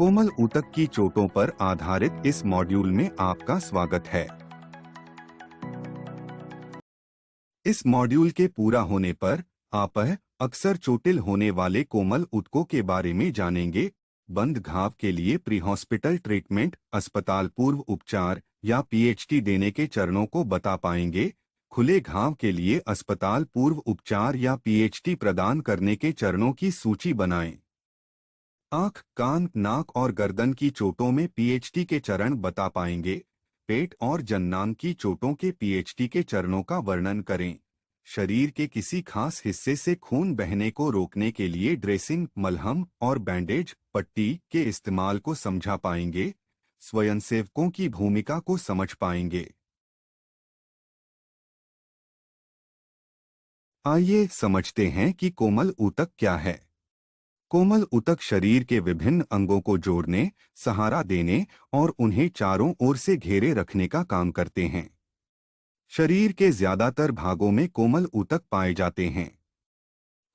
कोमल ऊतक की चोटों पर आधारित इस मॉड्यूल में आपका स्वागत है। इस मॉड्यूल के पूरा होने पर आप अक्सर चोटिल होने वाले कोमल ऊतकों के बारे में जानेंगे। बंद घाव के लिए प्री हॉस्पिटल ट्रीटमेंट, अस्पताल पूर्व उपचार या पीएचटी देने के चरणों को बता पाएंगे। खुले घाव के लिए अस्पताल पूर्व उपचार या पीएचटी प्रदान करने के चरणों की सूची बनाएं। आँख, कान, नाक और गर्दन की चोटों में पीएचटी के चरण बता पाएंगे। पेट और जननांग की चोटों के पीएचटी के चरणों का वर्णन करें। शरीर के किसी खास हिस्से से खून बहने को रोकने के लिए ड्रेसिंग, मलहम और बैंडेज पट्टी के इस्तेमाल को समझा पाएंगे। स्वयंसेवकों की भूमिका को समझ पाएंगे। आइए समझते हैं कि कोमल ऊतक क्या है। कोमल ऊतक शरीर के विभिन्न अंगों को जोड़ने, सहारा देने और उन्हें चारों ओर से घेरे रखने का काम करते हैं। शरीर के ज्यादातर भागों में कोमल ऊतक पाए जाते हैं।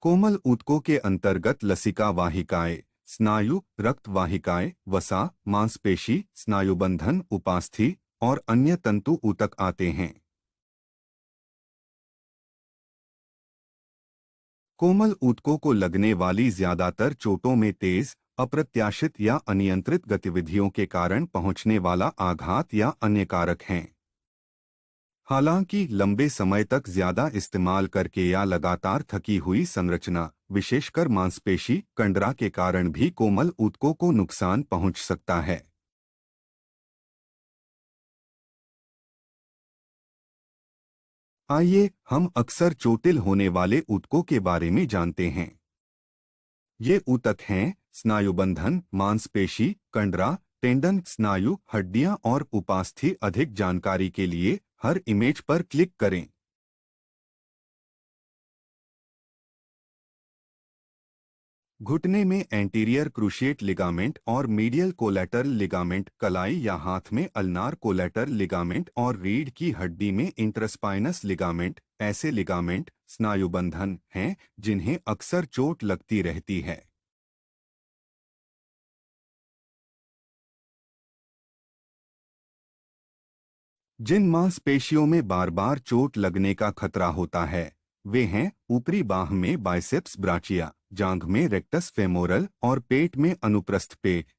कोमल ऊतकों के अंतर्गत लसिका वाहिकाएं, स्नायु, रक्त वाहिकाएं, वसा, मांसपेशी, स्नायुबंधन, उपास्थि और अन्य तंतु ऊतक आते हैं। कोमल ऊतकों को लगने वाली ज्यादातर चोटों में तेज, अप्रत्याशित या अनियंत्रित गतिविधियों के कारण पहुंचने वाला आघात या अन्य कारक हैं। हालांकि लंबे समय तक ज्यादा इस्तेमाल करके या लगातार थकी हुई संरचना, विशेषकर मांसपेशी कंडरा के कारण भी कोमल ऊतकों को नुकसान पहुंच सकता है। आइए हम अक्सर चोटिल होने वाले ऊतकों के बारे में जानते हैं। ये ऊतक हैं स्नायुबंधन, मांसपेशी, कंडरा, टेंडन, स्नायु, हड्डियां और उपास्थि। अधिक जानकारी के लिए हर इमेज पर क्लिक करें। घुटने में एंटीरियर क्रूशिएट लिगामेंट और मीडियल कोलैटरल लिगामेंट, कलाई या हाथ में अल्नार कोलैटरल लिगामेंट और रीढ़ की हड्डी में इंटरस्पाइनस लिगामेंट ऐसे लिगामेंट स्नायुबंधन हैं जिन्हें अक्सर चोट लगती रहती है। जिन मांसपेशियों में बार बार चोट लगने का खतरा होता है वे हैं ऊपरी बाह में बाइसेप्स ब्राचिया, जांघ में रेक्टस फेमोरल और पेट में अनुप्रस्थ पेट।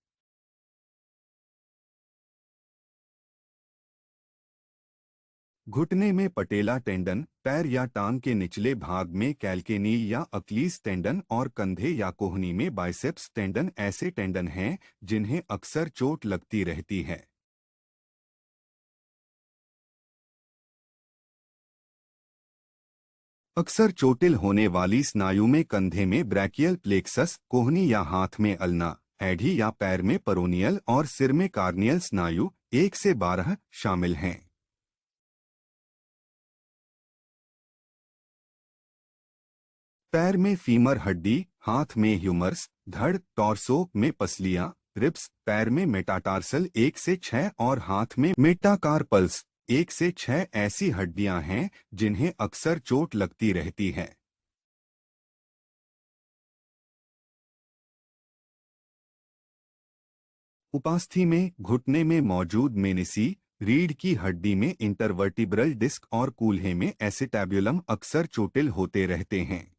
घुटने में पटेला टेंडन, पैर या टांग के निचले भाग में कैल्केनी या अक्लीस टेंडन और कंधे या कोहनी में बाइसेप्स टेंडन ऐसे टेंडन हैं जिन्हें अक्सर चोट लगती रहती है। अक्सर चोटिल होने वाली स्नायु में कंधे में ब्रैकियल प्लेक्सस, कोहनी या हाथ में अल्ना, एडी या पैर में पेरोनियल और सिर में कार्नियल स्नायु 1 से 12 शामिल हैं। पैर में फीमर हड्डी, हाथ में ह्यूमरस, धड़, टॉर्सो में पसलियां, रिब्स, पैर में मेटाटार्सल 1 से 6 और हाथ में मेटाकार्पल्स 1 से 6 ऐसी हड्डियां हैं जिन्हें अक्सर चोट लगती रहती है। उपास्थि में घुटने में मौजूद मेनिसी, रीढ़ की हड्डी में इंटरवर्टिब्रल डिस्क और कूल्हे में एसिटैब्युलम अक्सर चोटिल होते रहते हैं।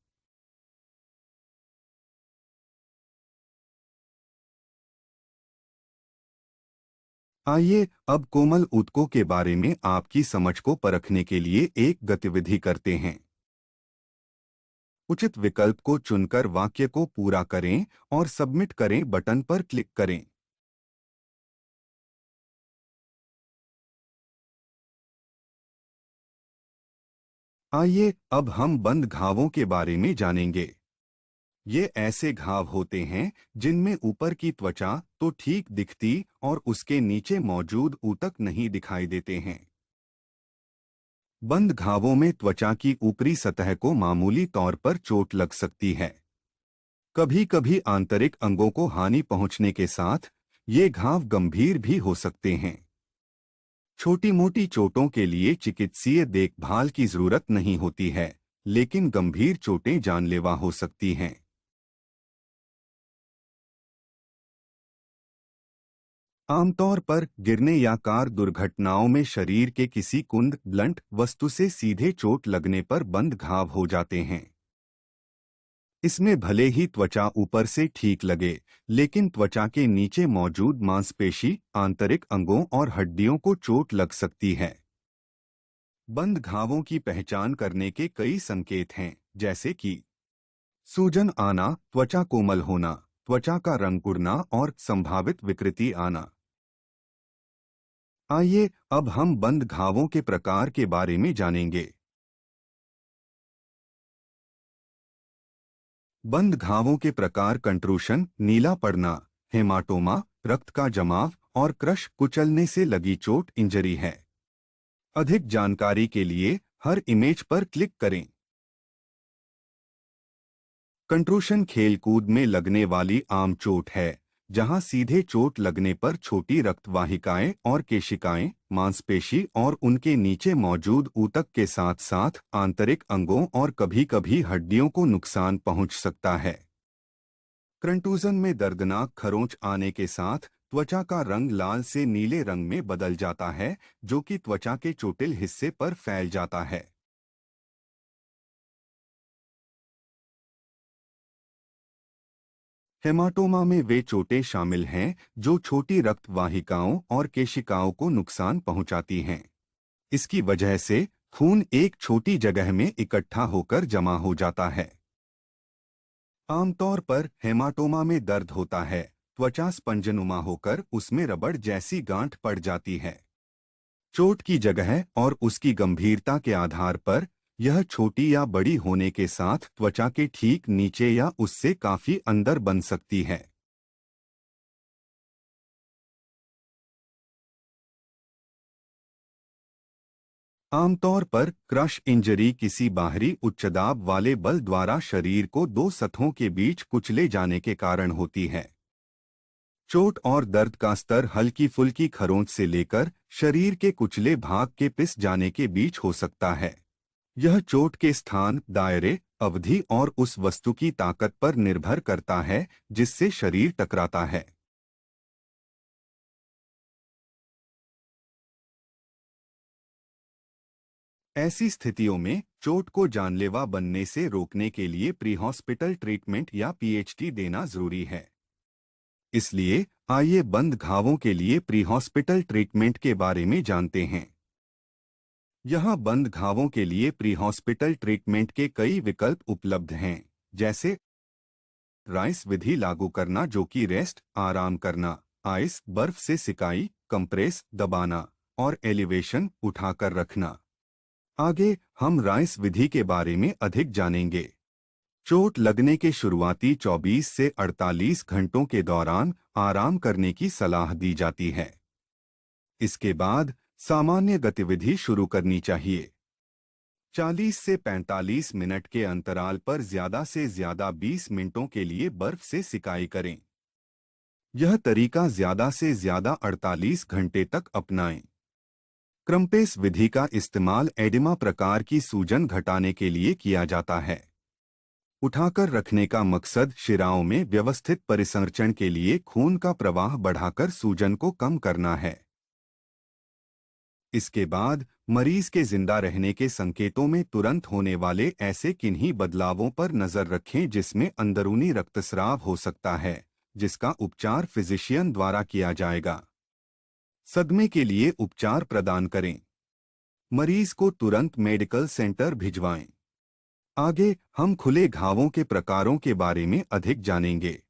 आइए अब कोमल ऊतकों के बारे में आपकी समझ को परखने के लिए एक गतिविधि करते हैं। उचित विकल्प को चुनकर वाक्य को पूरा करें और सबमिट करें बटन पर क्लिक करें। आइए अब हम बंद घावों के बारे में जानेंगे। ये ऐसे घाव होते हैं जिनमें ऊपर की त्वचा तो ठीक दिखती और उसके नीचे मौजूद ऊतक नहीं दिखाई देते हैं। बंद घावों में त्वचा की ऊपरी सतह को मामूली तौर पर चोट लग सकती है। कभी-कभी आंतरिक अंगों को हानि पहुंचने के साथ ये घाव गंभीर भी हो सकते हैं। छोटी-मोटी चोटों के लिए चिकित्सीय देखभाल की जरूरत नहीं होती है, लेकिन गंभीर चोटें जानलेवा हो सकती हैं। आमतौर पर गिरने या कार दुर्घटनाओं में शरीर के किसी कुंद ब्लंट वस्तु से सीधे चोट लगने पर बंद घाव हो जाते हैं। इसमें भले ही त्वचा ऊपर से ठीक लगे, लेकिन त्वचा के नीचे मौजूद मांसपेशी, आंतरिक अंगों और हड्डियों को चोट लग सकती है। बंद घावों की पहचान करने के कई संकेत हैं, जैसे कि सूजन आना, त्वचा कोमल होना, त्वचा का रंग उड़ना और संभावित विकृति आना। आइए अब हम बंद घावों के प्रकार के बारे में जानेंगे। बंद घावों के प्रकार कंट्रूशन, नीला पड़ना, हेमाटोमा, रक्त का जमाव और क्रश कुचलने से लगी चोट इंजरी है। अधिक जानकारी के लिए हर इमेज पर क्लिक करें। कंट्रूशन खेलकूद में लगने वाली आम चोट है, जहां सीधे चोट लगने पर छोटी रक्तवाहिकाएं और केशिकाएं, मांसपेशी और उनके नीचे मौजूद ऊतक के साथ साथ आंतरिक अंगों और कभी-कभी हड्डियों को नुकसान पहुंच सकता है। कंटूजन में दर्दनाक खरोंच आने के साथ त्वचा का रंग लाल से नीले रंग में बदल जाता है, जो कि त्वचा के चोटिल हिस्से पर फैल जाता है। हेमाटोमा में वे चोटें शामिल हैं जो छोटी रक्त वाहिकाओं और केशिकाओं को नुकसान पहुंचाती हैं। इसकी वजह से खून एक छोटी जगह में इकट्ठा होकर जमा हो जाता है। आमतौर पर हेमाटोमा में दर्द होता है, त्वचा स्पंजनुमा होकर उसमें रबड़ जैसी गांठ पड़ जाती है। चोट की जगह और उसकी गंभीरता के आधार पर यह छोटी या बड़ी होने के साथ त्वचा के ठीक नीचे या उससे काफी अंदर बन सकती है। आमतौर पर क्रश इंजरी किसी बाहरी उच्च दाब वाले बल द्वारा शरीर को दो सतहों के बीच कुचले जाने के कारण होती है। चोट और दर्द का स्तर हल्की फुल्की खरोंच से लेकर शरीर के कुचले भाग के पिस जाने के बीच हो सकता है। यह चोट के स्थान, दायरे, अवधि और उस वस्तु की ताकत पर निर्भर करता है जिससे शरीर टकराता है। ऐसी स्थितियों में चोट को जानलेवा बनने से रोकने के लिए प्री हॉस्पिटल ट्रीटमेंट या पीएचटी देना जरूरी है। इसलिए आइए बंद घावों के लिए प्री हॉस्पिटल ट्रीटमेंट के बारे में जानते हैं। यहाँ बंद घावों के लिए प्री हॉस्पिटल ट्रीटमेंट के कई विकल्प उपलब्ध हैं, जैसे राइस विधि लागू करना, जो कि रेस्ट, आराम करना, आइस, बर्फ से सिकाई, कंप्रेस, दबाना और एलिवेशन, उठाकर रखना। आगे हम राइस विधि के बारे में अधिक जानेंगे। चोट लगने के शुरुआती 24 से 48 घंटों के दौरान आराम करने की सलाह दी जाती है। इसके बाद सामान्य गतिविधि शुरू करनी चाहिए। 40 से 45 मिनट के अंतराल पर ज्यादा से ज्यादा 20 मिनटों के लिए बर्फ से सिकाई करें। यह तरीका ज्यादा से ज्यादा 48 घंटे तक अपनाएं। क्रम्पेस विधि का इस्तेमाल एडिमा प्रकार की सूजन घटाने के लिए किया जाता है। उठाकर रखने का मकसद शिराओं में व्यवस्थित परिसंचरण के लिए खून का प्रवाह बढ़ाकर सूजन को कम करना है। इसके बाद मरीज के जिंदा रहने के संकेतों में तुरंत होने वाले ऐसे किन्हीं बदलावों पर नजर रखें जिसमें अंदरूनी रक्तस्राव हो सकता है, जिसका उपचार फिजिशियन द्वारा किया जाएगा। सदमे के लिए उपचार प्रदान करें। मरीज को तुरंत मेडिकल सेंटर भिजवाएं। आगे हम खुले घावों के प्रकारों के बारे में अधिक जानेंगे।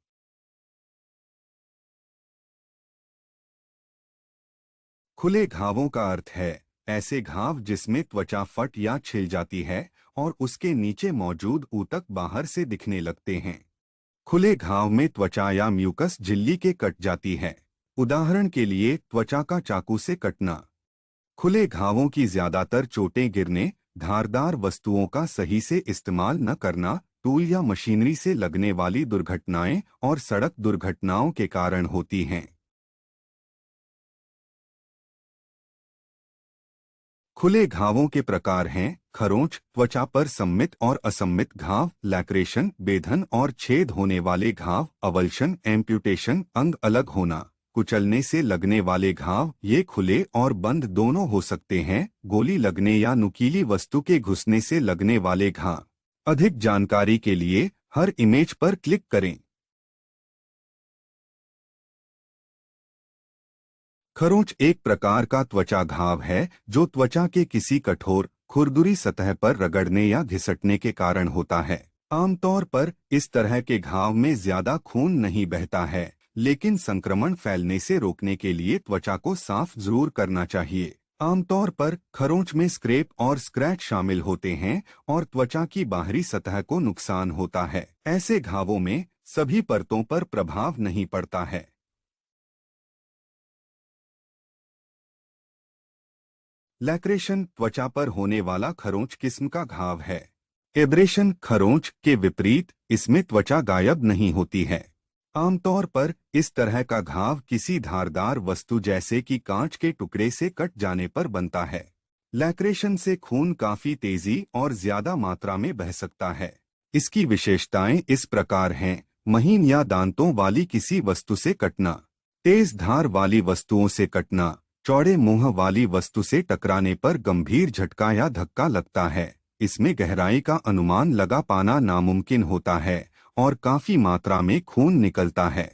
खुले घावों का अर्थ है ऐसे घाव जिसमें त्वचा फट या छिल जाती है और उसके नीचे मौजूद ऊतक बाहर से दिखने लगते हैं। खुले घाव में त्वचा या म्यूकस झिल्ली के कट जाती है। उदाहरण के लिए त्वचा का चाकू से कटना। खुले घावों की ज्यादातर चोटें गिरने, धारदार वस्तुओं का सही से इस्तेमाल न करना, टूल या मशीनरी से लगने वाली दुर्घटनाएं और सड़क दुर्घटनाओं के कारण होती हैं। खुले घावों के प्रकार हैं खरोंच, त्वचा पर सम्मित और असम्मित घाव, लैक्रेशन, बेधन और छेद होने वाले घाव, अवल्शन, एम्प्यूटेशन, अंग अलग होना, कुचलने से लगने वाले घाव ये खुले और बंद दोनों हो सकते हैं। गोली लगने या नुकीली वस्तु के घुसने से लगने वाले घाव। अधिक जानकारी के लिए हर इमेज पर क्लिक करें। खरोंच एक प्रकार का त्वचा घाव है जो त्वचा के किसी कठोर खुरदुरी सतह पर रगड़ने या घिसटने के कारण होता है। आमतौर पर इस तरह के घाव में ज्यादा खून नहीं बहता है, लेकिन संक्रमण फैलने से रोकने के लिए त्वचा को साफ जरूर करना चाहिए। आमतौर पर खरोंच में स्क्रैप और स्क्रैच शामिल होते हैं और त्वचा की बाहरी सतह को नुकसान होता है। ऐसे घावों में सभी परतों पर प्रभाव नहीं पड़ता है। लैक्रेशन त्वचा पर होने वाला खरोंच किस्म का घाव है। एब्रेशन खरोंच के विपरीत इसमें त्वचा गायब नहीं होती है। आमतौर पर इस तरह का घाव किसी धारदार वस्तु जैसे कि कांच के टुकड़े से कट जाने पर बनता है। लैक्रेशन से खून काफी तेजी और ज्यादा मात्रा में बह सकता है। इसकी विशेषताएं इस प्रकार हैं: महीन या दांतों वाली किसी वस्तु से कटना, तेज धार वाली वस्तुओं से कटना, चौड़े मुंह वाली वस्तु से टकराने पर गंभीर झटका या धक्का लगता है। इसमें गहराई का अनुमान लगा पाना नामुमकिन होता है और काफी मात्रा में खून निकलता है।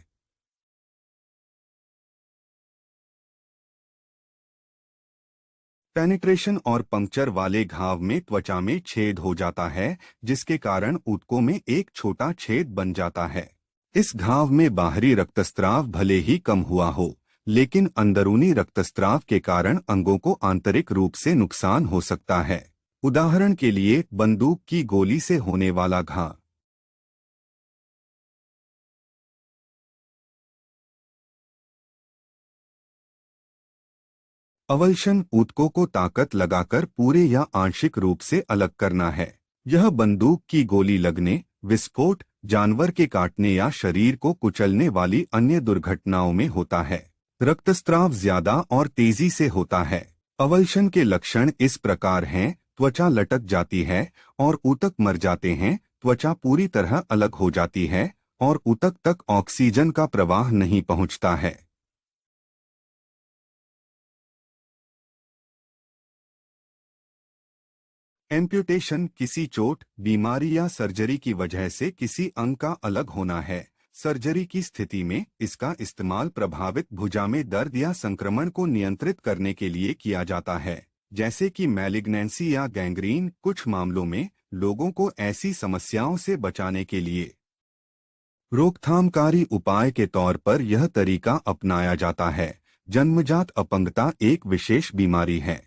पेनिट्रेशन और पंक्चर वाले घाव में त्वचा में छेद हो जाता है, जिसके कारण ऊतकों में एक छोटा छेद बन जाता है। इस घाव में बाहरी रक्तस्राव भले ही कम हुआ हो, लेकिन अंदरूनी रक्तस्राव के कारण अंगों को आंतरिक रूप से नुकसान हो सकता है। उदाहरण के लिए बंदूक की गोली से होने वाला घाव। अवल्शन ऊतकों को ताकत लगाकर पूरे या आंशिक रूप से अलग करना है। यह बंदूक की गोली लगने, विस्फोट, जानवर के काटने या शरीर को कुचलने वाली अन्य दुर्घटनाओं में होता है। रक्तस्राव ज्यादा और तेजी से होता है। अवल्शन के लक्षण इस प्रकार हैं: त्वचा लटक जाती है और ऊतक मर जाते हैं, त्वचा पूरी तरह अलग हो जाती है और ऊतक तक ऑक्सीजन का प्रवाह नहीं पहुंचता है। एम्प्यूटेशन किसी चोट, बीमारी या सर्जरी की वजह से किसी अंग का अलग होना है। सर्जरी की स्थिति में इसका इस्तेमाल प्रभावित भुजा में दर्द या संक्रमण को नियंत्रित करने के लिए किया जाता है, जैसे कि मैलिग्नेंसी या गैंग्रीन। कुछ मामलों में लोगों को ऐसी समस्याओं से बचाने के लिए रोकथामकारी उपाय के तौर पर यह तरीका अपनाया जाता है। जन्मजात अपंगता एक विशेष बीमारी है।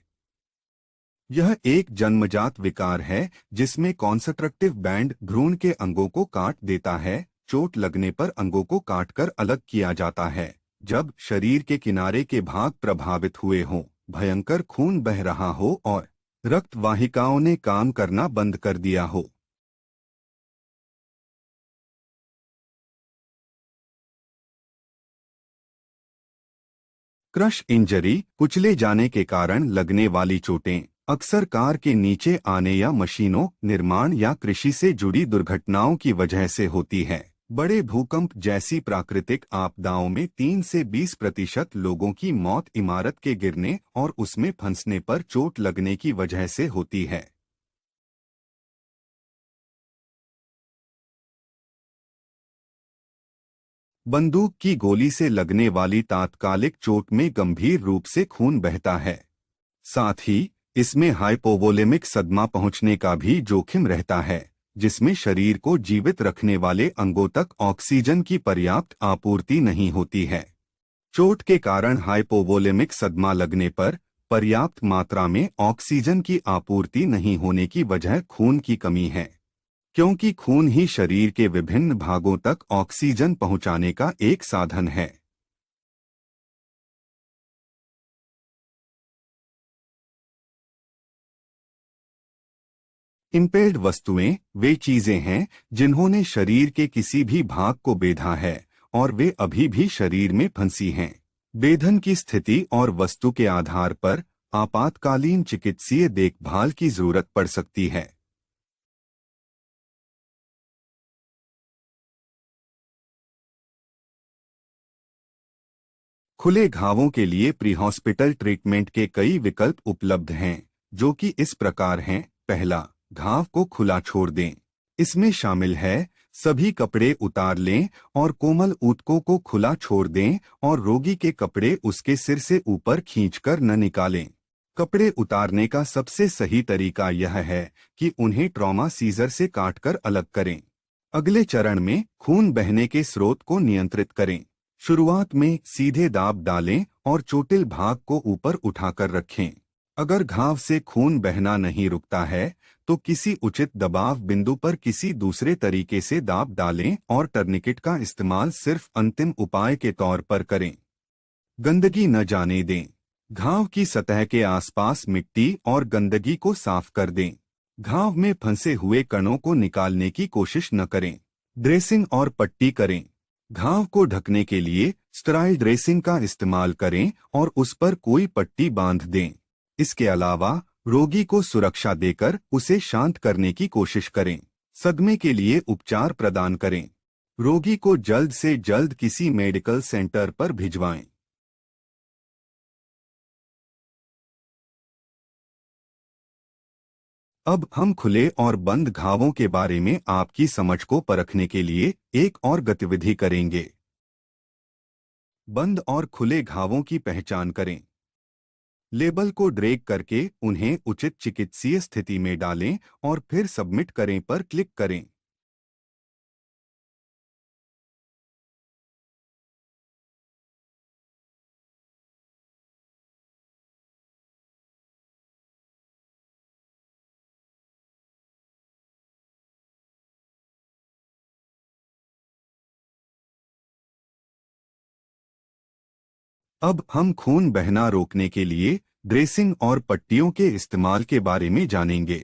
यह एक जन्मजात विकार है जिसमें कॉन्स्ट्रक्टिव बैंड भ्रूण के अंगों को काट देता है। चोट लगने पर अंगों को काटकर अलग किया जाता है। जब शरीर के किनारे के भाग प्रभावित हुए हों, भयंकर खून बह रहा हो और रक्त वाहिकाओं ने काम करना बंद कर दिया हो। क्रश इंजरी कुचले जाने के कारण लगने वाली चोटें अक्सर कार के नीचे आने या मशीनों, निर्माण या कृषि से जुड़ी दुर्घटनाओं की वजह से होती है। बड़े भूकंप जैसी प्राकृतिक आपदाओं में 3 से 20% लोगों की मौत इमारत के गिरने और उसमें फंसने पर चोट लगने की वजह से होती है। बंदूक की गोली से लगने वाली तात्कालिक चोट में गंभीर रूप से खून बहता है। साथ ही इसमें हाइपोवोलेमिक सदमा पहुंचने का भी जोखिम रहता है, जिसमें शरीर को जीवित रखने वाले अंगों तक ऑक्सीजन की पर्याप्त आपूर्ति नहीं होती है। चोट के कारण हाइपोवोलेमिक सदमा लगने पर पर्याप्त मात्रा में ऑक्सीजन की आपूर्ति नहीं होने की वजह खून की कमी है, क्योंकि खून ही शरीर के विभिन्न भागों तक ऑक्सीजन पहुंचाने का एक साधन है। इम्पेल्ड वस्तुएं वे चीजें हैं जिन्होंने शरीर के किसी भी भाग को बेधा है और वे अभी भी शरीर में फंसी हैं। बेधन की स्थिति और वस्तु के आधार पर आपातकालीन चिकित्सीय देखभाल की जरूरत पड़ सकती है। खुले घावों के लिए प्री हॉस्पिटल ट्रीटमेंट के कई विकल्प उपलब्ध हैं, जो कि इस प्रकार हैं। पहला, घाव को खुला छोड़ दें। इसमें शामिल है सभी कपड़े उतार लें और कोमल ऊतकों को खुला छोड़ दें और रोगी के कपड़े उसके सिर से ऊपर खींचकर न निकालें। कपड़े उतारने का सबसे सही तरीका यह है कि उन्हें ट्रॉमा सीजर से काटकर अलग करें। अगले चरण में खून बहने के स्रोत को नियंत्रित करें। शुरुआत में सीधे दाब डालें और चोटिल भाग को ऊपर उठाकर रखें। अगर घाव से खून बहना नहीं रुकता है तो किसी उचित दबाव बिंदु पर किसी दूसरे तरीके से दाब डालें और टर्निकेट का इस्तेमाल सिर्फ अंतिम उपाय के तौर पर करें। गंदगी न जाने दें। घाव की सतह के आसपास मिट्टी और गंदगी को साफ कर दें। घाव में फंसे हुए कणों को निकालने की कोशिश न करें। ड्रेसिंग और पट्टी करें। घाव को ढकने के लिए स्टेराइल ड्रेसिंग का इस्तेमाल करें और उस पर कोई पट्टी बांध दें। इसके अलावा रोगी को सुरक्षा देकर उसे शांत करने की कोशिश करें। सदमे के लिए उपचार प्रदान करें। रोगी को जल्द से जल्द किसी मेडिकल सेंटर पर भिजवाएं। अब हम खुले और बंद घावों के बारे में आपकी समझ को परखने के लिए एक और गतिविधि करेंगे। बंद और खुले घावों की पहचान करें। लेबल को ड्रैग करके उन्हें उचित चिकित्सीय स्थिति में डालें और फिर सबमिट करें पर क्लिक करें। अब हम खून बहना रोकने के लिए ड्रेसिंग और पट्टियों के इस्तेमाल के बारे में जानेंगे।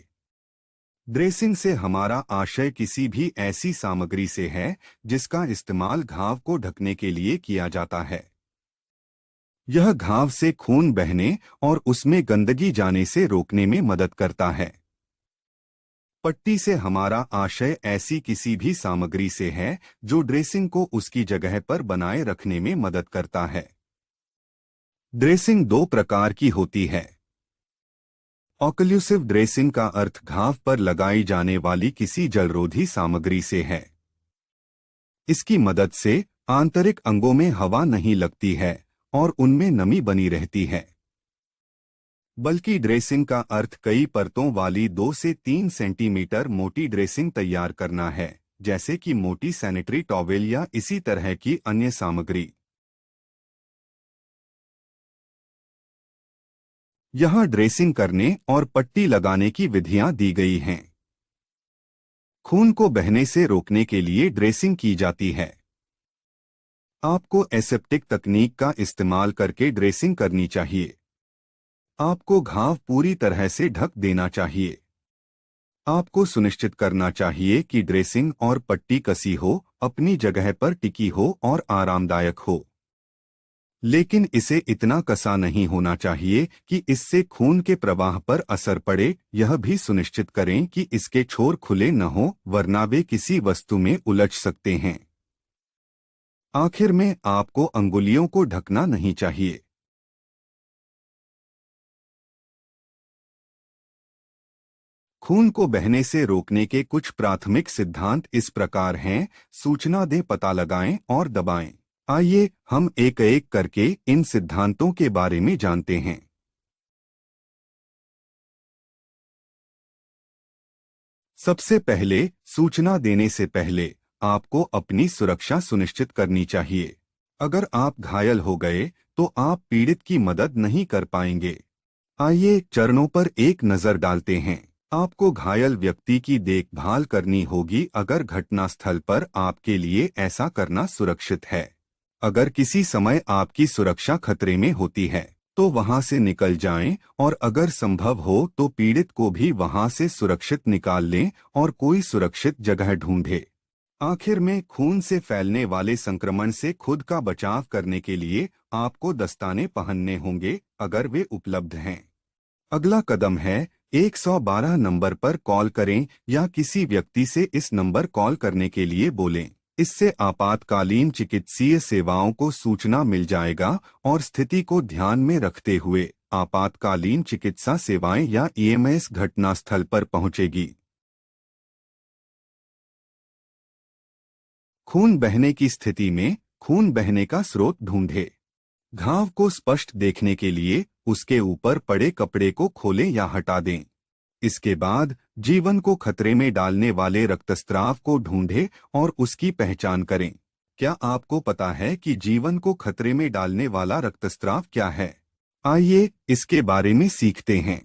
ड्रेसिंग से हमारा आशय किसी भी ऐसी सामग्री से है जिसका इस्तेमाल घाव को ढकने के लिए किया जाता है। यह घाव से खून बहने और उसमें गंदगी जाने से रोकने में मदद करता है। पट्टी से हमारा आशय ऐसी किसी भी सामग्री से है जो ड्रेसिंग को उसकी जगह पर बनाए रखने में मदद करता है। ड्रेसिंग दो प्रकार की होती है। ऑक्लूसिव ड्रेसिंग का अर्थ घाव पर लगाई जाने वाली किसी जलरोधी सामग्री से है। इसकी मदद से आंतरिक अंगों में हवा नहीं लगती है और उनमें नमी बनी रहती है। बल्कि ड्रेसिंग का अर्थ कई परतों वाली 2 से 3 सेंटीमीटर मोटी ड्रेसिंग तैयार करना है, जैसे कि मोटी सैनिटरी टॉवेल या इसी तरह की अन्य सामग्री। यहाँ ड्रेसिंग करने और पट्टी लगाने की विधियां दी गई हैं। खून को बहने से रोकने के लिए ड्रेसिंग की जाती है। आपको एसेप्टिक तकनीक का इस्तेमाल करके ड्रेसिंग करनी चाहिए। आपको घाव पूरी तरह से ढक देना चाहिए। आपको सुनिश्चित करना चाहिए कि ड्रेसिंग और पट्टी कसी हो, अपनी जगह पर टिकी हो और आरामदायक हो। लेकिन इसे इतना कसा नहीं होना चाहिए कि इससे खून के प्रवाह पर असर पड़े। यह भी सुनिश्चित करें कि इसके छोर खुले न हो, वरना वे किसी वस्तु में उलझ सकते हैं। आखिर में आपको अंगुलियों को ढकना नहीं चाहिए। खून को बहने से रोकने के कुछ प्राथमिक सिद्धांत इस प्रकार हैं। सूचना दें, पता लगाएं और दबाएं। आइए हम एक एक करके इन सिद्धांतों के बारे में जानते हैं। सबसे पहले, सूचना देने से पहले आपको अपनी सुरक्षा सुनिश्चित करनी चाहिए। अगर आप घायल हो गए तो आप पीड़ित की मदद नहीं कर पाएंगे। आइए चरणों पर एक नजर डालते हैं। आपको घायल व्यक्ति की देखभाल करनी होगी अगर घटनास्थल पर आपके लिए ऐसा करना सुरक्षित है। अगर किसी समय आपकी सुरक्षा खतरे में होती है तो वहां से निकल जाएं और अगर संभव हो तो पीड़ित को भी वहां से सुरक्षित निकाल लें और कोई सुरक्षित जगह ढूंढें। आखिर में, खून से फैलने वाले संक्रमण से खुद का बचाव करने के लिए आपको दस्ताने पहनने होंगे अगर वे उपलब्ध हैं। अगला कदम है 112 नंबर पर कॉल करें या किसी व्यक्ति से इस नंबर कॉल करने के लिए बोलें। इससे आपातकालीन चिकित्सीय सेवाओं को सूचना मिल जाएगा और स्थिति को ध्यान में रखते हुए आपातकालीन चिकित्सा सेवाएं या ईएमएस घटनास्थल पर पहुंचेगी। खून बहने की स्थिति में खून बहने का स्रोत ढूंढे। घाव को स्पष्ट देखने के लिए उसके ऊपर पड़े कपड़े को खोलें या हटा दें। इसके बाद जीवन को खतरे में डालने वाले रक्तस्राव को ढूंढें और उसकी पहचान करें। क्या आपको पता है कि जीवन को खतरे में डालने वाला रक्तस्राव क्या है? आइए इसके बारे में सीखते हैं।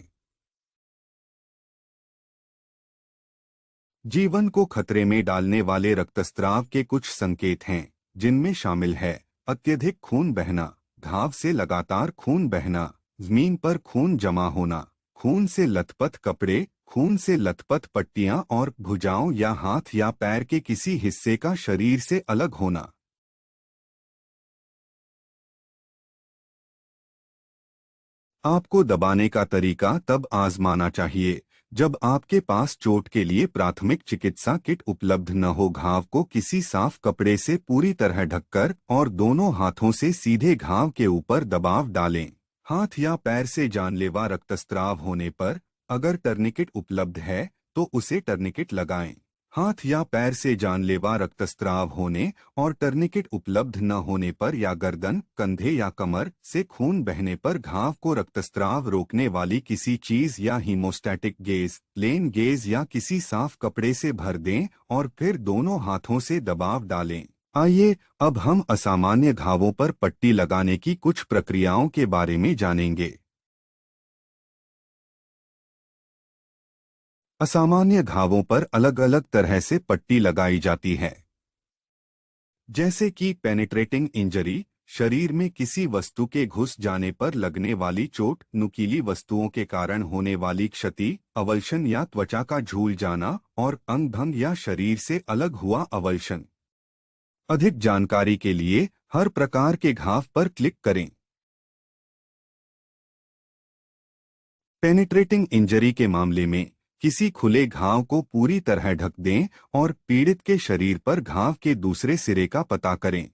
जीवन को खतरे में डालने वाले रक्तस्राव के कुछ संकेत हैं, जिनमें शामिल है अत्यधिक खून बहना, घाव से लगातार खून बहना, जमीन पर खून जमा होना, खून से लथपथ कपड़े, खून से लथपथ पट्टियां और भुजाओं या हाथ या पैर के किसी हिस्से का शरीर से अलग होना। आपको दबाने का तरीका तब आजमाना चाहिए जब आपके पास चोट के लिए प्राथमिक चिकित्सा किट उपलब्ध न हो। घाव को किसी साफ कपड़े से पूरी तरह ढककर और दोनों हाथों से सीधे घाव के ऊपर दबाव डालें। हाथ या पैर से जानलेवा रक्तस्राव होने पर अगर टर्निकेट उपलब्ध है तो उसे टर्निकेट लगाएं। हाथ या पैर से जानलेवा रक्तस्राव होने और टर्निकेट उपलब्ध न होने पर या गर्दन, कंधे या कमर से खून बहने पर घाव को रक्तस्राव रोकने वाली किसी चीज या हीमोस्टैटिक गेज, प्लेन गेज या किसी साफ कपड़े से भर दें और फिर दोनों हाथों से दबाव डालें। आइए अब हम असामान्य घावों पर पट्टी लगाने की कुछ प्रक्रियाओं के बारे में जानेंगे। असामान्य घावों पर अलग अलग तरह से पट्टी लगाई जाती है, जैसे कि पेनिट्रेटिंग इंजरी, शरीर में किसी वस्तु के घुस जाने पर लगने वाली चोट, नुकीली वस्तुओं के कारण होने वाली क्षति, अवल्शन या त्वचा का झूल जाना और अंग भंग या शरीर से अलग हुआ अवल्शन। अधिक जानकारी के लिए हर प्रकार के घाव पर क्लिक करें। पेनिट्रेटिंग इंजरी के मामले में किसी खुले घाव को पूरी तरह ढक दें और पीड़ित के शरीर पर घाव के दूसरे सिरे का पता करें।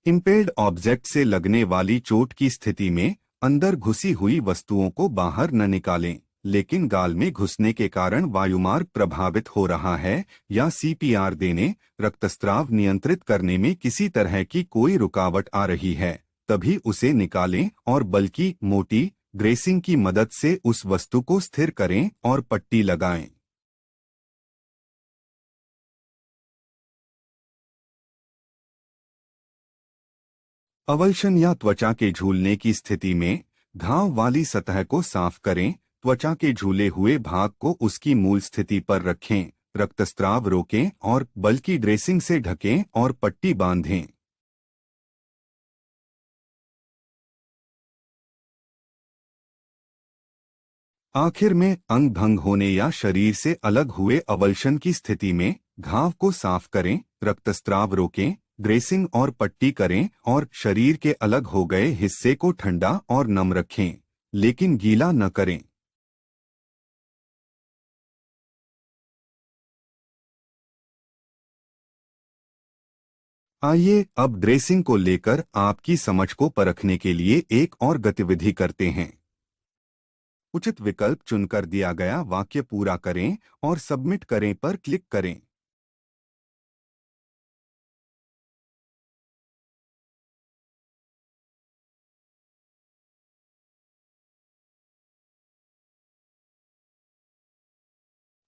इम्पेल्ड ऑब्जेक्ट से लगने वाली चोट की स्थिति में अंदर घुसी हुई वस्तुओं को बाहर न निकालें, लेकिन गाल में घुसने के कारण वायुमार्ग प्रभावित हो रहा है या सीपीआर देने, रक्तस्राव नियंत्रित करने में किसी तरह की कोई रुकावट आ रही है, तभी उसे निकालें और बल्कि मोटी ड्रेसिंग की मदद से उस वस्तु को स्थिर करें और पट्टी लगाएं। अवल्शन या त्वचा के झूलने की स्थिति में घाव वाली सतह को साफ करें, त्वचा के झूले हुए भाग को उसकी मूल स्थिति पर रखें, रक्तस्राव रोकें और बल्कि ड्रेसिंग से ढकें और पट्टी बांधें। आखिर में अंग भंग होने या शरीर से अलग हुए अवल्शन की स्थिति में घाव को साफ करें, रक्तस्राव रोकें, ड्रेसिंग और पट्टी करें और शरीर के अलग हो गए हिस्से को ठंडा और नम रखें, लेकिन गीला न करें। आइए अब ड्रेसिंग को लेकर आपकी समझ को परखने के लिए एक और गतिविधि करते हैं। उचित विकल्प चुनकर दिया गया वाक्य पूरा करें और सबमिट करें पर क्लिक करें।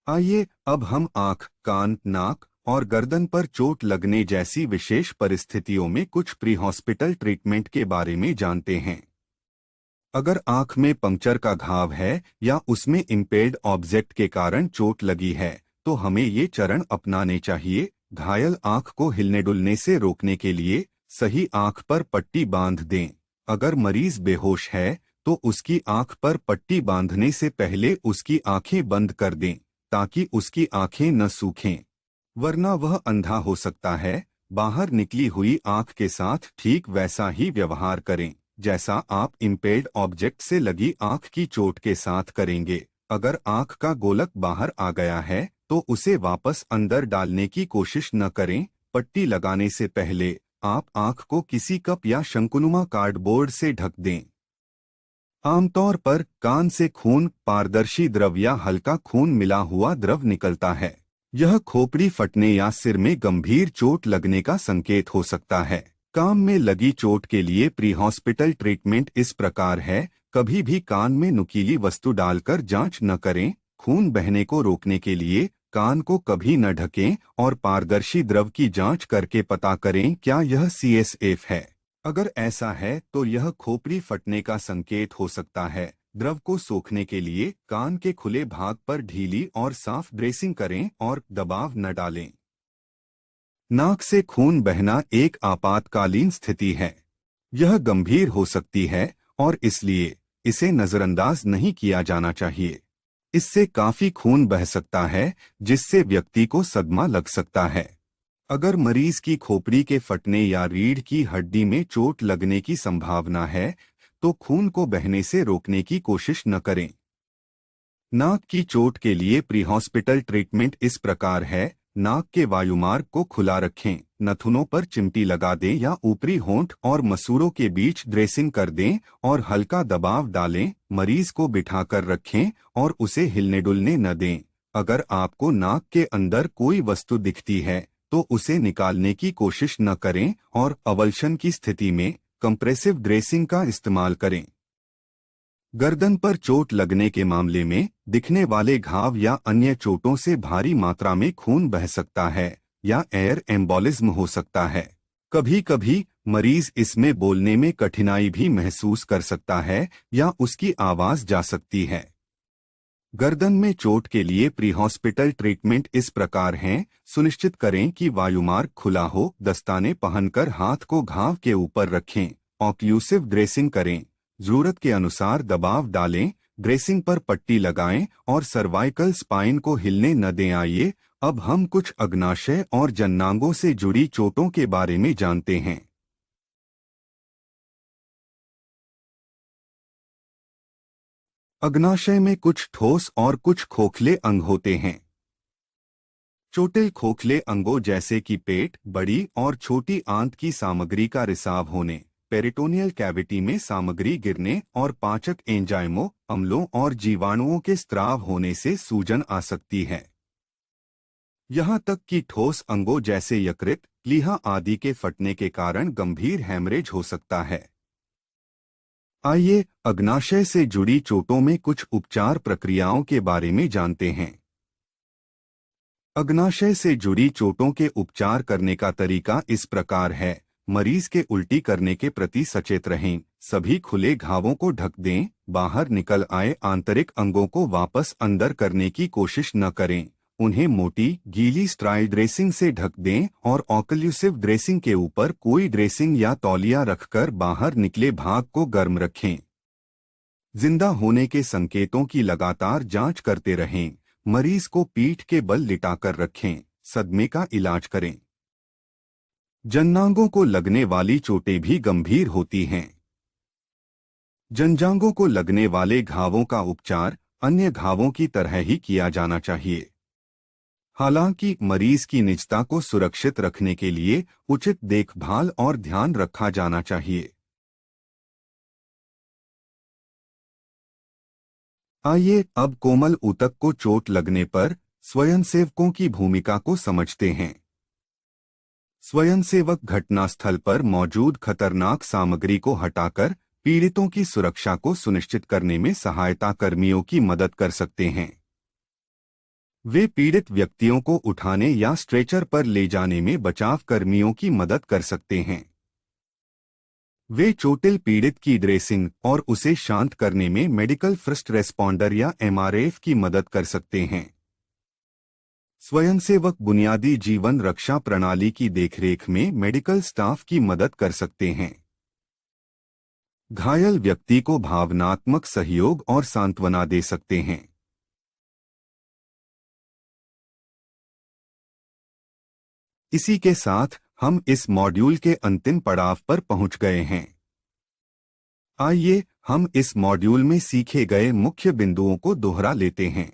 आइए अब हम आंख, कान, नाक और गर्दन पर चोट लगने जैसी विशेष परिस्थितियों में कुछ प्री हॉस्पिटल ट्रीटमेंट के बारे में जानते हैं। अगर आंख में पंक्चर का घाव है या उसमें इम्पेल्ड ऑब्जेक्ट के कारण चोट लगी है, तो हमें ये चरण अपनाने चाहिए। घायल आंख को हिलने डुलने से रोकने के लिए सही आंख पर पट्टी बांध दें। अगर मरीज बेहोश है, तो उसकी आंख पर पट्टी बांधने से पहले उसकी आंखें बंद कर दें, ताकि उसकी आंखें न सूखें, वरना वह अंधा हो सकता है। बाहर निकली हुई आंख के साथ ठीक वैसा ही व्यवहार करें जैसा आप इम्पेल्ड ऑब्जेक्ट से लगी आंख की चोट के साथ करेंगे। अगर आंख का गोलक बाहर आ गया है तो उसे वापस अंदर डालने की कोशिश न करें। पट्टी लगाने से पहले आप आंख को किसी कप या शंकुनुमा कार्डबोर्ड से ढक दें। आमतौर पर कान से खून, पारदर्शी द्रव या हल्का खून मिला हुआ द्रव निकलता है। यह खोपड़ी फटने या सिर में गंभीर चोट लगने का संकेत हो सकता है। कान में लगी चोट के लिए प्री हॉस्पिटल ट्रीटमेंट इस प्रकार है। कभी भी कान में नुकीली वस्तु डालकर जांच न करें। खून बहने को रोकने के लिए कान को कभी न ढकें और पारदर्शी द्रव की जांच करके पता करें क्या यह CSF है। अगर ऐसा है तो यह खोपड़ी फटने का संकेत हो सकता है। द्रव को सोखने के लिए कान के खुले भाग पर ढीली और साफ ड्रेसिंग करें और दबाव न डालें। नाक से खून बहना एक आपातकालीन स्थिति है। यह गंभीर हो सकती है और इसलिए इसे नजरअंदाज नहीं किया जाना चाहिए। इससे काफी खून बह सकता है जिससे व्यक्ति को सदमा लग सकता है। अगर मरीज की खोपड़ी के फटने या रीढ़ की हड्डी में चोट लगने की संभावना है तो खून को बहने से रोकने की कोशिश न करें। नाक की चोट के लिए प्री हॉस्पिटल ट्रीटमेंट इस प्रकार है। नाक के वायुमार्ग को खुला रखें, नथुनों पर चिमटी लगा दें या ऊपरी होंठ और मसूड़ों के बीच ड्रेसिंग कर दें और हल्का दबाव डालें। मरीज को बिठाकर रखें और उसे हिलने डुलने न दें। अगर आपको नाक के अंदर कोई वस्तु दिखती है तो उसे निकालने की कोशिश न करें और अवल्शन की स्थिति में कंप्रेसिव ड्रेसिंग का इस्तेमाल करें। गर्दन पर चोट लगने के मामले में दिखने वाले घाव या अन्य चोटों से भारी मात्रा में खून बह सकता है या एयर एम्बोलिज्म हो सकता है। कभी कभी मरीज इसमें बोलने में कठिनाई भी महसूस कर सकता है या उसकी आवाज जा सकती है। गर्दन में चोट के लिए प्री हॉस्पिटल ट्रीटमेंट इस प्रकार हैं। सुनिश्चित करें कि वायुमार्ग खुला हो। दस्ताने पहनकर हाथ को घाव के ऊपर रखें। ऑक्लूसिव ड्रेसिंग करें। जरूरत के अनुसार दबाव डालें। ड्रेसिंग पर पट्टी लगाएं और सर्वाइकल स्पाइन को हिलने न दें। आइए अब हम कुछ अग्नाशय और जननांगों से जुड़ी चोटों के बारे में जानते हैं। अग्नाशय में कुछ ठोस और कुछ खोखले अंग होते हैं। चोटिल खोखले अंगों जैसे कि पेट, बड़ी और छोटी आंत की सामग्री का रिसाव होने, पेरिटोनियल कैविटी में सामग्री गिरने और पाचक एंजाइमों, अम्लों और जीवाणुओं के स्त्राव होने से सूजन आ सकती है। यहाँ तक कि ठोस अंगों जैसे यकृत, प्लीहा आदि के फटने के कारण गंभीर हैमरेज हो सकता है। आइए अग्नाशय से जुड़ी चोटों में कुछ उपचार प्रक्रियाओं के बारे में जानते हैं। अग्नाशय से जुड़ी चोटों के उपचार करने का तरीका इस प्रकार है। मरीज के उल्टी करने के प्रति सचेत रहें। सभी खुले घावों को ढक दें। बाहर निकल आए आंतरिक अंगों को वापस अंदर करने की कोशिश न करें। उन्हें मोटी गीली स्ट्राइल ड्रेसिंग से ढक दें और ऑक्लूसिव ड्रेसिंग के ऊपर कोई ड्रेसिंग या तौलिया रखकर बाहर निकले भाग को गर्म रखें। जिंदा होने के संकेतों की लगातार जांच करते रहें। मरीज को पीठ के बल लिटाकर रखें। सदमे का इलाज करें। जननांगों को लगने वाली चोटें भी गंभीर होती हैं। जनजांगों को लगने वाले घावों का उपचार अन्य घावों की तरह ही किया जाना चाहिए। हालांकि मरीज की निजता को सुरक्षित रखने के लिए उचित देखभाल और ध्यान रखा जाना चाहिए। आइए अब कोमल ऊतक को चोट लगने पर स्वयंसेवकों की भूमिका को समझते हैं। स्वयंसेवक घटनास्थल पर मौजूद खतरनाक सामग्री को हटाकर पीड़ितों की सुरक्षा को सुनिश्चित करने में सहायता कर्मियों की मदद कर सकते हैं। वे पीड़ित व्यक्तियों को उठाने या स्ट्रेचर पर ले जाने में बचाव कर्मियों की मदद कर सकते हैं। वे चोटिल पीड़ित की ड्रेसिंग और उसे शांत करने में मेडिकल फर्स्ट रेस्पॉन्डर या MRF की मदद कर सकते हैं। स्वयंसेवक बुनियादी जीवन रक्षा प्रणाली की देखरेख में मेडिकल स्टाफ की मदद कर सकते हैं। घायल व्यक्ति को भावनात्मक सहयोग और सांत्वना दे सकते हैं। इसी के साथ हम इस मॉड्यूल के अंतिम पड़ाव पर पहुंच गए हैं। आइए हम इस मॉड्यूल में सीखे गए मुख्य बिंदुओं को दोहरा लेते हैं।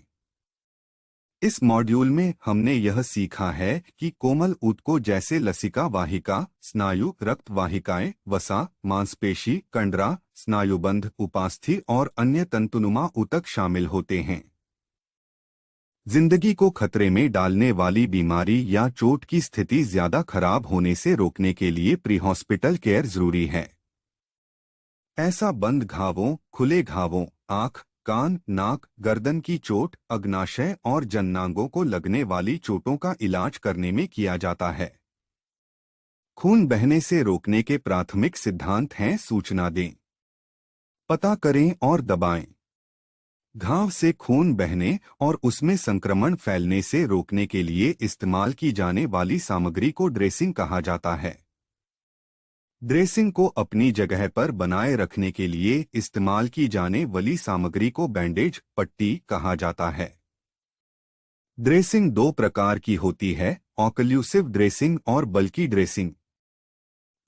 इस मॉड्यूल में हमने यह सीखा है कि कोमल ऊतकों जैसे लसिका वाहिका, स्नायु, रक्त वाहिकाएं, वसा, मांसपेशी, कंडरा, स्नायुबंध, उपास्थि और अन्य तंतुनुमा ऊतक शामिल होते हैं। जिंदगी को खतरे में डालने वाली बीमारी या चोट की स्थिति ज्यादा खराब होने से रोकने के लिए प्री हॉस्पिटल केयर जरूरी है। ऐसा बंद घावों, खुले घावों, आंख, कान, नाक, गर्दन की चोट, अग्नाशय और जननांगों को लगने वाली चोटों का इलाज करने में किया जाता है। खून बहने से रोकने के प्राथमिक सिद्धांत हैं: सूचना दें, पता करें और दबाएं। घाव से खून बहने और उसमें संक्रमण फैलने से रोकने के लिए इस्तेमाल की जाने वाली सामग्री को ड्रेसिंग कहा जाता है। ड्रेसिंग को अपनी जगह पर बनाए रखने के लिए इस्तेमाल की जाने वाली सामग्री को बैंडेज, पट्टी कहा जाता है। ड्रेसिंग दो प्रकार की होती है: ऑक्लूसिव ड्रेसिंग और बल्की ड्रेसिंग।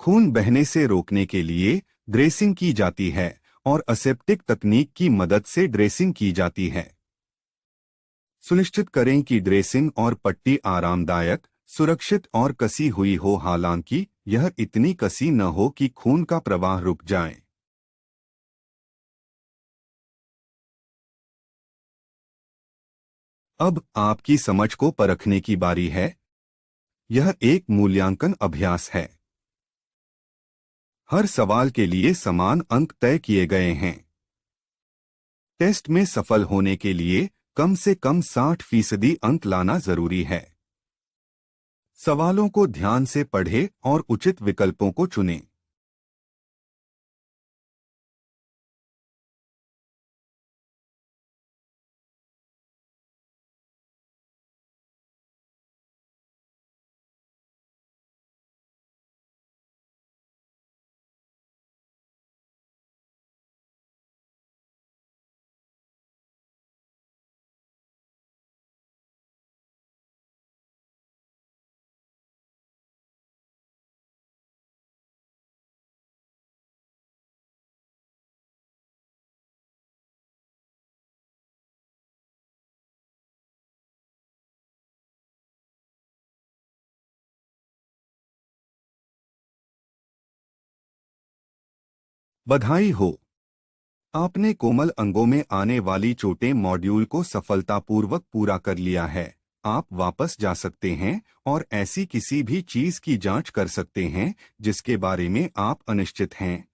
खून बहने से रोकने के लिए ड्रेसिंग की जाती है और असेप्टिक तकनीक की मदद से ड्रेसिंग की जाती है। सुनिश्चित करें कि ड्रेसिंग और पट्टी आरामदायक, सुरक्षित और कसी हुई हो, हालांकि यह इतनी कसी न हो कि खून का प्रवाह रुक जाए। अब आपकी समझ को परखने की बारी है। यह एक मूल्यांकन अभ्यास है। हर सवाल के लिए समान अंक तय किए गए हैं। टेस्ट में सफल होने के लिए कम से कम 60% अंक लाना जरूरी है। सवालों को ध्यान से पढ़ें और उचित विकल्पों को चुनें। बधाई हो, आपने कोमल अंगों में आने वाली चोटें मॉड्यूल को सफलतापूर्वक पूरा कर लिया है। आप वापस जा सकते हैं और ऐसी किसी भी चीज की जांच कर सकते हैं जिसके बारे में आप अनिश्चित हैं।